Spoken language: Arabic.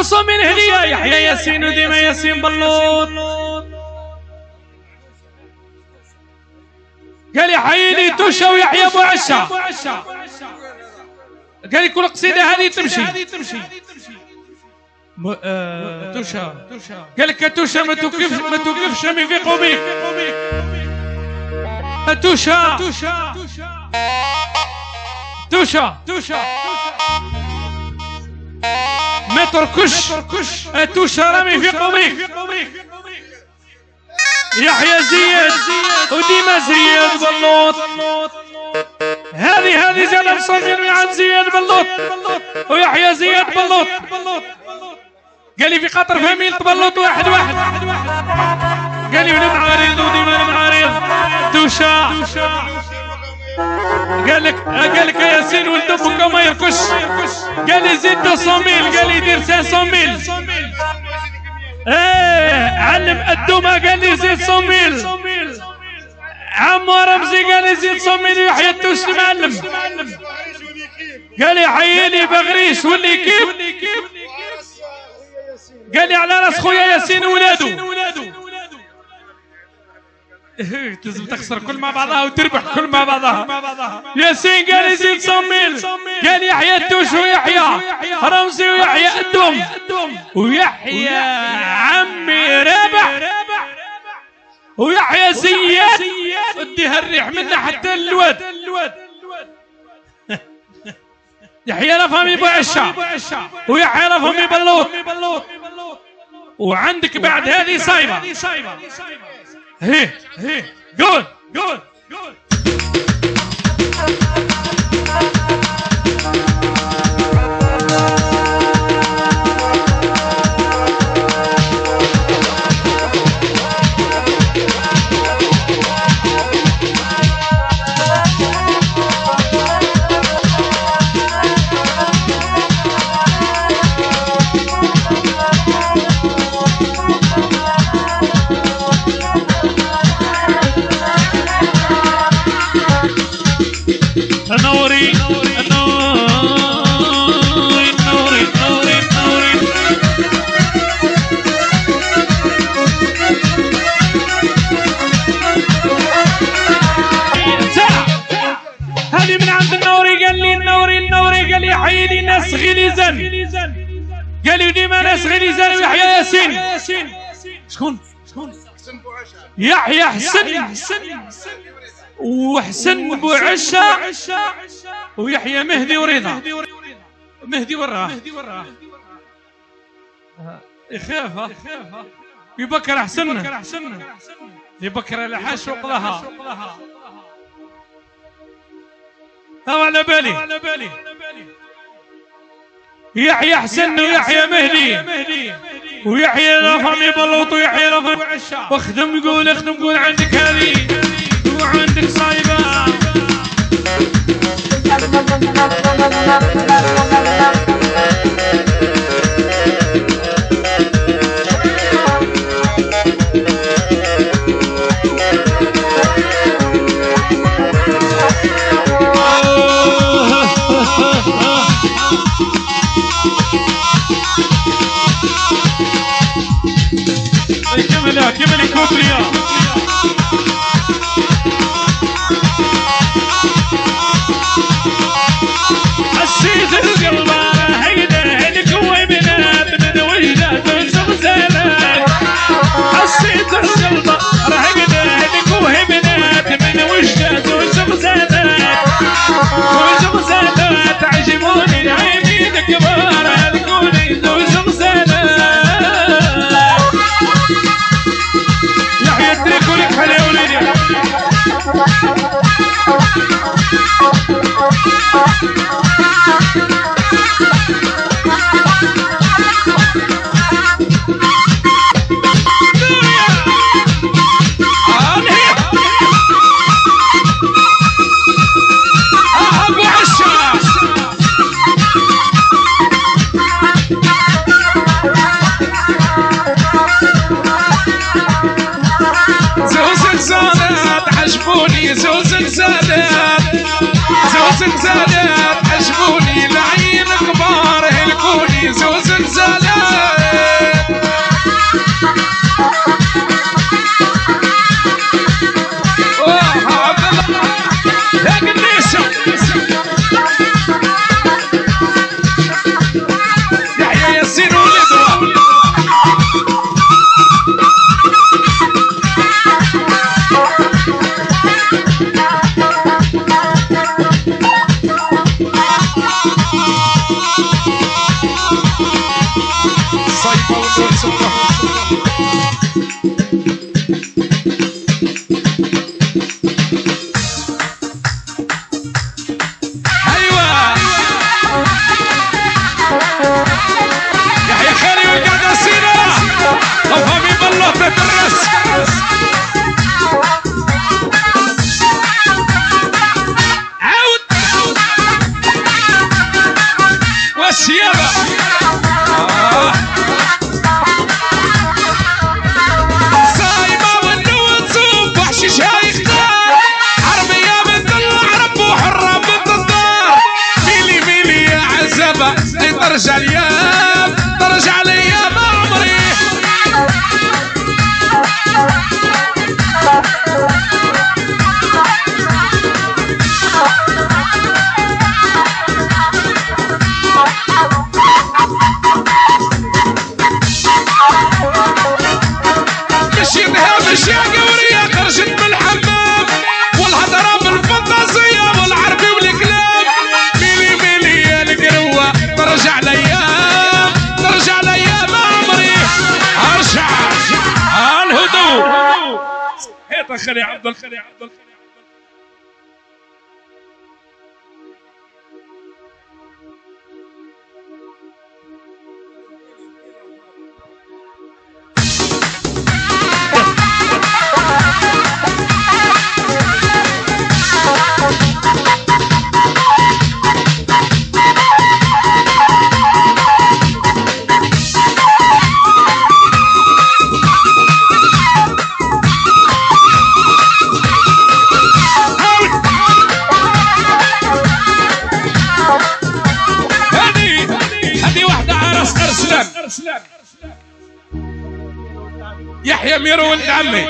صوميل هدية يحيى ياسين وديما ياسين بلوط. قال يحييني توشا ويحيى ابو عشا. قال لي كل قصيدة هذه تمشي. توشا قال لك توشا ما توقفش من في قومك. توشا ما تركش توشا رامي في قومك. يحيى زياد وديما زياد بلوط. هذه زاد صغير عن زياد بلوط ويحيى زياد بلوط. قال لي في خاطر فاميل تبلط واحد قال لي ولا معارض وديما المعارض. توشا قال لك يا ياسين ولد امك ما يركش. قال لي زيد 200,000. قال لي دير 500,000. علم الدومه. قال لي زيد 100,000. عمو رمزي قال لي زيد 100,000 ويحيى التوش المعلم. قال لي حييني بغريش واللي كيف. قال لي على راس خويا ياسين وولادو. لازم تخسر كل مع بعضها وتربح كل مع بعضها. ياسين قال لي زيد 100,000. قال لي يحيى التوش ويحيى رمزي ويحيى الدوم ويحيى عمي رابح ويحيى زياد. اديها الريح منا حتى الواد. يحيى لفهمي ابو عشا ويحيى لفهمي بلوط. وعندك بعد هذه صايبه. هي قول حيدي ناس غليزان. قال لي ديما ناس غليزان ويحيى ياسين. شكون؟ يحيى حسن وحسن بوعشا ويحيى مهدي ورضا. مهدي وراه يخاف يبكر حسن يبكر الحاش وقضاها. هو على بالي يحيى حسن ويحيى مهدي ويحيى لفهمي بلوط ويحيى لفهمي عشا. واخدم قول عندك هذه وعندك صايبه. كمل الكوبريا. حسيت القلب هيدا الكوي بنات من وجدات وزغزالات. حسيت القلب هيدا الكوي بنات من وجدات وزغزالات. عجبوني العينين كبار الكوني وزغزالات. زلزالات عجبوني العين كبار هلكوني زلزالات. ترجع الايام ترجع الايام عمري مشيتها مشيقة وريا خرجت من الحمام والهضرة بالفانتازية والعربي والكلام ميلي ميلي يا القروة ترجع الايام ترجع الايام عمري ارجع الهدوء هيت خلي عبد الخلي عبد الخلي يحيى ميرو ولد عمي